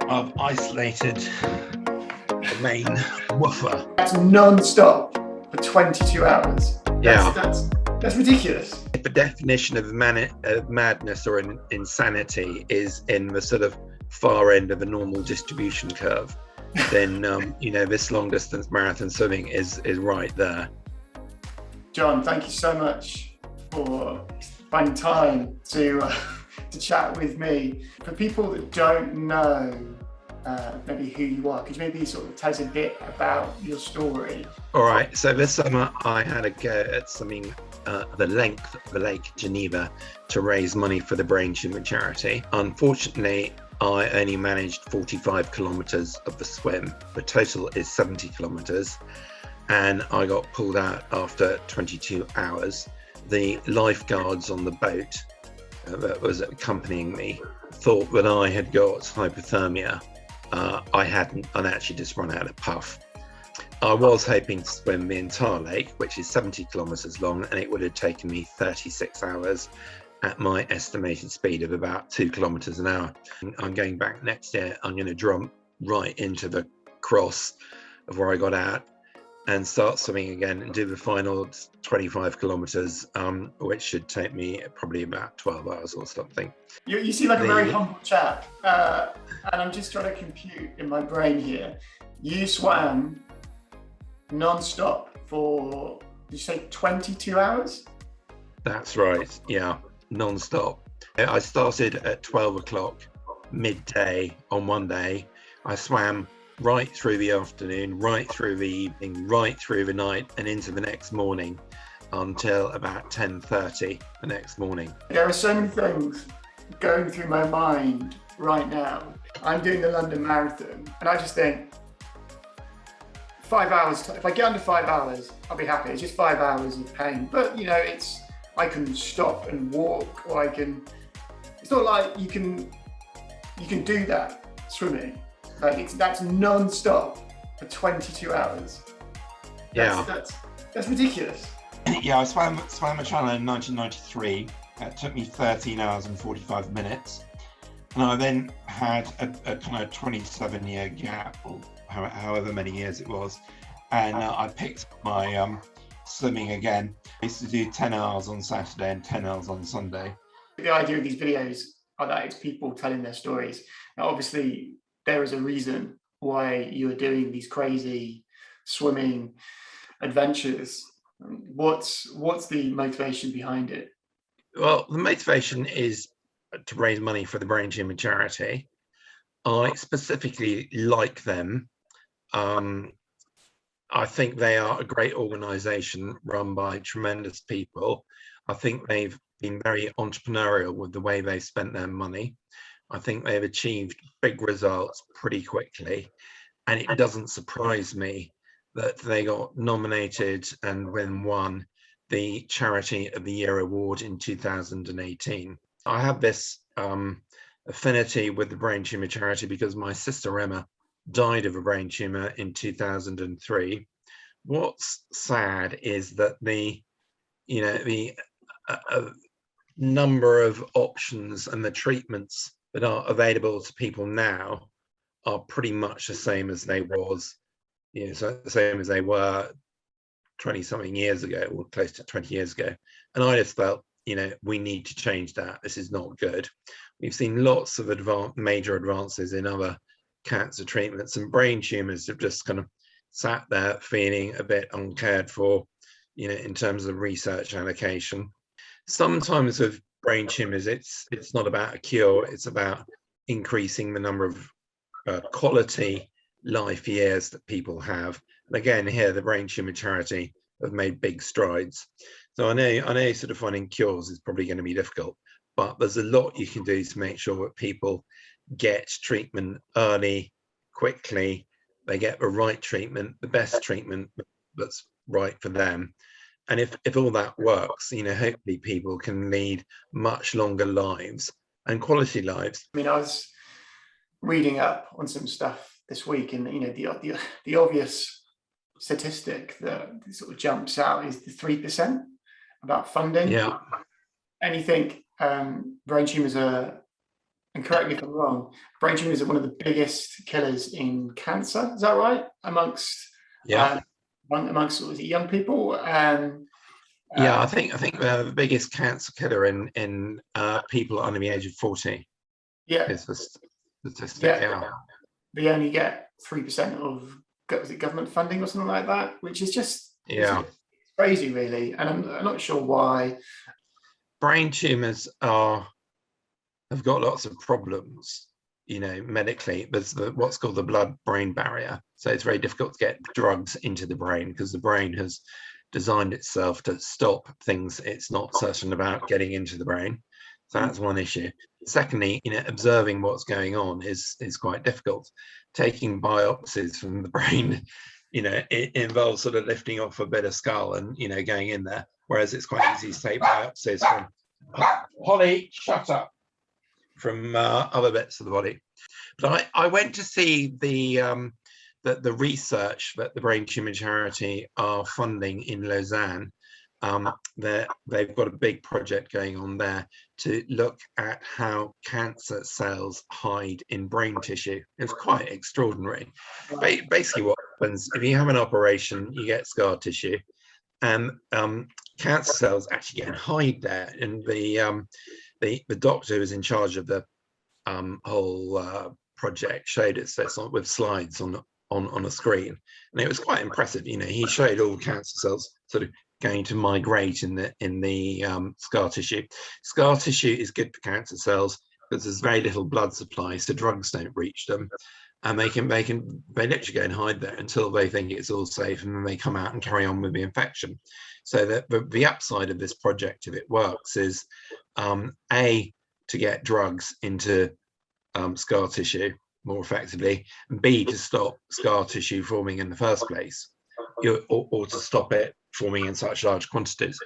I've isolated the main woofer. That's non-stop for 22 hours. Yeah. That's ridiculous. If the definition of madness or insanity is in the sort of far end of a normal distribution curve, then this long distance marathon swimming is right there. John, thank you so much for finding time to chat with me. For people that don't know maybe who you are, could you maybe sort of tell us a bit about your story? All right, so this summer I had a go at swimming the length of the Lake Geneva to raise money for the brain tumour charity. Unfortunately, I only managed 45 kilometres of the swim. The total is 70 kilometres, and I got pulled out after 22 hours. The lifeguards on the boat that was accompanying me thought that I had got hypothermia. I hadn't. I'd actually just run out of puff. I was hoping to swim the entire lake, which is 70 kilometres long, and it would have taken me 36 hours at my estimated speed of about 2 kilometres an hour. I'm going back next year. I'm going to jump right into the cross of where I got out and start swimming again and do the final 25 kilometres, which should take me probably about 12 hours or something. You seem like a very humble chap, and I'm just trying to compute in my brain here. You swam non-stop for, did you say 22 hours? That's right, yeah, non-stop. I started at 12 o'clock midday on one day. I swam right through the afternoon, right through the evening, right through the night, and into the next morning until about 10:30 the next morning. There are so many things going through my mind right now. I'm doing the London Marathon, and I just think 5 hours, if I get under 5 hours, I'll be happy. It's just 5 hours of pain. But I can stop and walk, or it's not like you can do that swimming. That's non-stop for 22 hours. That's ridiculous. Yeah, I swam a channel in 1993. It took me 13 hours and 45 minutes. And I then had a kind of 27-year gap, or however many years it was. And I picked up my swimming again. I used to do 10 hours on Saturday and 10 hours on Sunday. The idea of these videos are that it's people telling their stories. Now, obviously, there is a reason why you're doing these crazy swimming adventures. What's the motivation behind it? Well, the motivation is to raise money for the brain tumour charity. I specifically like them. I think they are a great organisation run by tremendous people. I think they've been very entrepreneurial with the way they've spent their money. I think they've achieved big results pretty quickly, and it doesn't surprise me that they got nominated and then won the Charity of the Year award in 2018. I have this affinity with the brain tumour charity because my sister Emma died of a brain tumour in 2003. What's sad is that the number of options and the treatments that are available to people now are pretty much the same as they was, so the same as they were 20-something years ago, or close to 20 years ago. And I just felt, we need to change that. This is not good. We've seen lots of major advances in other cancer treatments, and brain tumours have just kind of sat there feeling a bit uncared for, in terms of research allocation. Sometimes with brain tumours, it's not about a cure, it's about increasing the number of quality life years that people have. And again, here, the brain tumour charity have made big strides. So I know sort of finding cures is probably going to be difficult, but there's a lot you can do to make sure that people get treatment early, quickly, they get the right treatment, the best treatment that's right for them. And if all that works, hopefully people can lead much longer lives and quality lives. I was reading up on some stuff this week, and the obvious statistic that sort of jumps out is the 3% about funding. Yeah. And you think brain tumours are and correct me if I'm wrong, brain tumours are one of the biggest killers in cancer. Is that right? Amongst Yeah. amongst was it young people? Yeah, I think the biggest cancer killer in people under the age of 40 yeah, is the statistic. yeah. Yeah. They only get 3% of government funding or something like that, which is just Yeah. crazy, really. And I'm not sure why. Brain tumors have got lots of problems, medically. There's what's called the blood-brain barrier. So it's very difficult to get drugs into the brain because the brain has designed itself to stop things it's not certain about getting into the brain. So that's one issue. Secondly, observing what's going on is quite difficult. Taking biopsies from the brain, it involves sort of lifting off a bit of skull and going in there. Whereas it's quite easy to take biopsies from Holly, shut up, from other bits of the body. But I went to see the research that the Brain Tumor Charity are funding in Lausanne. They've got a big project going on there to look at how cancer cells hide in brain tissue. It's quite extraordinary. Basically, what happens if you have an operation, you get scar tissue, and cancer cells actually get and hide there. And the doctor who was in charge of the whole project showed it with slides on a screen, and it was quite impressive. He showed all cancer cells sort of going to migrate in the scar tissue. Scar tissue is good for cancer cells because there's very little blood supply, so drugs don't reach them, and they literally go and hide there until they think it's all safe, and then they come out and carry on with the infection. So that the upside of this project, if it works, is to get drugs into scar tissue more effectively, and B, to stop scar tissue forming in the first place, or to stop it forming in such large quantities.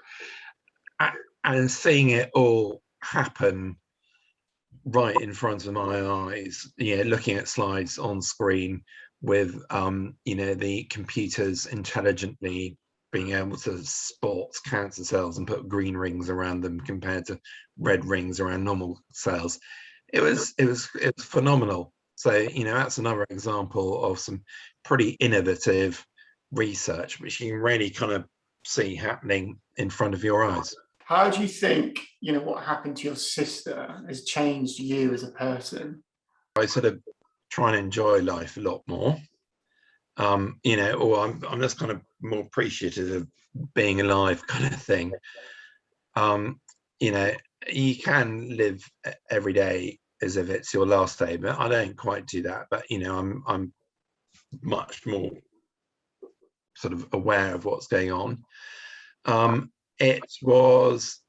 And seeing it all happen right in front of my eyes, looking at slides on screen with the computers intelligently being able to spot cancer cells and put green rings around them compared to red rings around normal cells. It was phenomenal. So that's another example of some pretty innovative research which you can really kind of see happening in front of your eyes. How do you think what happened to your sister has changed you as a person? I sort of try and enjoy life a lot more, or I'm just kind of more appreciative of being alive, kind of thing. You can live every day as if it's your last day, but I don't quite do that. But I'm much more sort of aware of what's going on. It was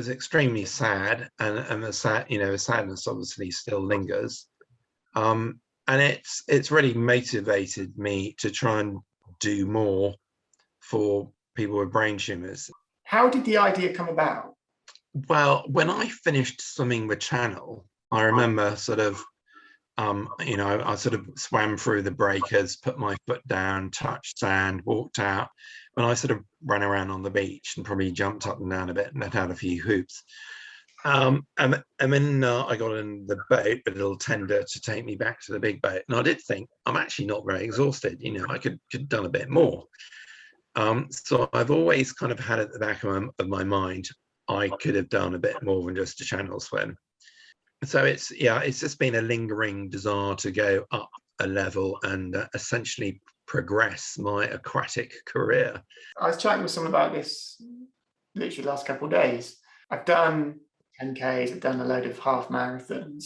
extremely sad, and the sadness obviously still lingers. And it's really motivated me to try and do more for people with brain tumors. How did the idea come about? Well, when I finished swimming the channel, I remember sort of, I sort of swam through the breakers, put my foot down, touched sand, walked out, and I sort of ran around on the beach and probably jumped up and down a bit and let out a few hoops. And then I got in the boat, but it'll tender to take me back to the big boat. And I did think, I'm actually not very exhausted. I could have done a bit more. So I've always kind of had at the back of my mind, I could have done a bit more than just a channel swim. So it's just been a lingering desire to go up a level and essentially progress my aquatic career. I was chatting with someone about this literally the last couple of days. I've done 10Ks, I've done a load of half marathons,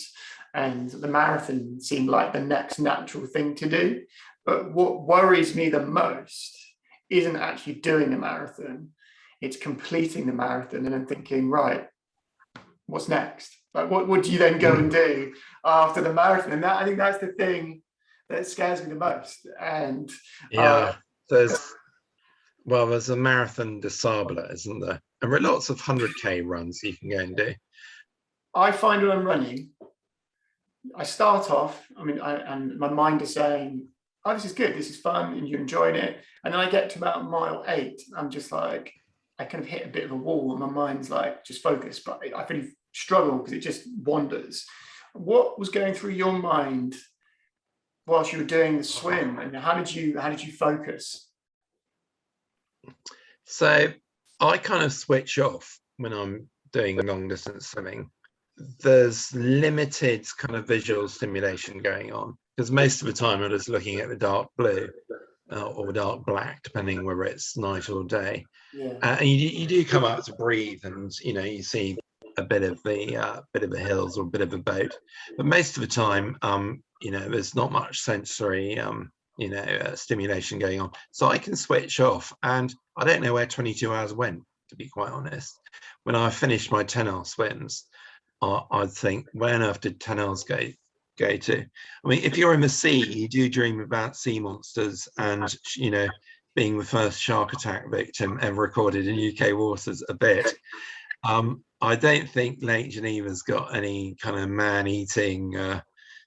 and the marathon seemed like the next natural thing to do. But what worries me the most isn't actually doing the marathon, it's completing the marathon and then thinking, right, what's next? Like, what do you then go and do after the marathon? And I think that's the thing that scares me the most. And there's a Marathon des Sables, isn't there? And there are lots of 100K runs you can go and do. I find when I'm running, I start off, and my mind is saying, oh, this is good, this is fun, and you're enjoying it. And then I get to about mile 8, I'm just like, I kind of hit a bit of a wall, and my mind's like, just focus. But I struggle because it just wanders. What was going through your mind whilst you were doing the swim, and how did you focus? So I kind of switch off when I'm doing long distance swimming. There's limited kind of visual stimulation going on because most of the time I'm just looking at the dark blue or dark black, depending whether it's night or day. Yeah. And you do come up to breathe, and you see a bit of the hills or a bit of a boat, but most of the time, there's not much sensory, stimulation going on. So I can switch off, and I don't know where 22 hours went, to be quite honest. When I finished my 10-hour swims, I'd think, where on earth did 10 hours go to? I mean, if you're in the sea, you do dream about sea monsters and, being the first shark attack victim ever recorded in UK waters a bit. I don't think Lake Geneva's got any kind of man-eating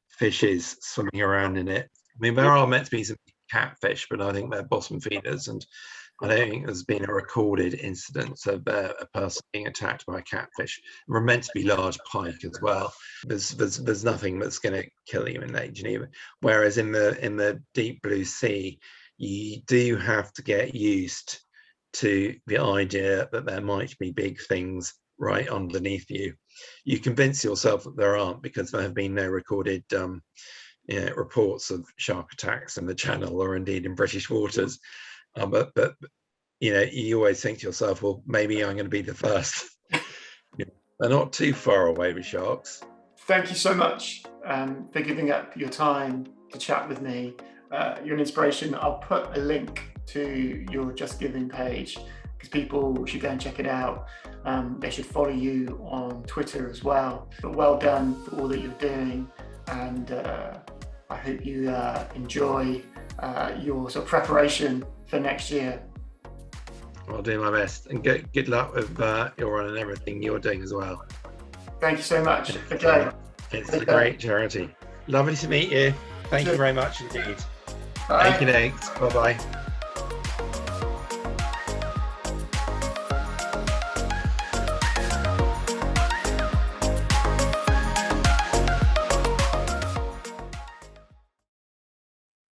fishes swimming around in it. I mean, there are meant to be some catfish, but I think they're bottom feeders, and I don't think there's been a recorded incident of a person being attacked by a catfish. We're meant to be large pike as well. There's nothing that's going to kill you in Lake Geneva. Whereas in the deep blue sea, you do have to get used to the idea that there might be big things right underneath you. You convince yourself that there aren't, because there have been no recorded reports of shark attacks in the Channel or indeed in British waters. But you always think to yourself, well, maybe I'm going to be the first. They're not too far away, the sharks. Thank you so much for giving up your time to chat with me. You're an inspiration. I'll put a link to your Just Giving page because people should go and check it out. They should follow you on Twitter as well. But well done for all that you're doing, and I hope you enjoy your sort of preparation for next year. I'll do my best, and good luck with your run and everything you're doing as well. Thank you so much. Okay. It's a great charity. Lovely to meet you. Thank you very much indeed. Bye. Thank you, thanks. Bye-bye.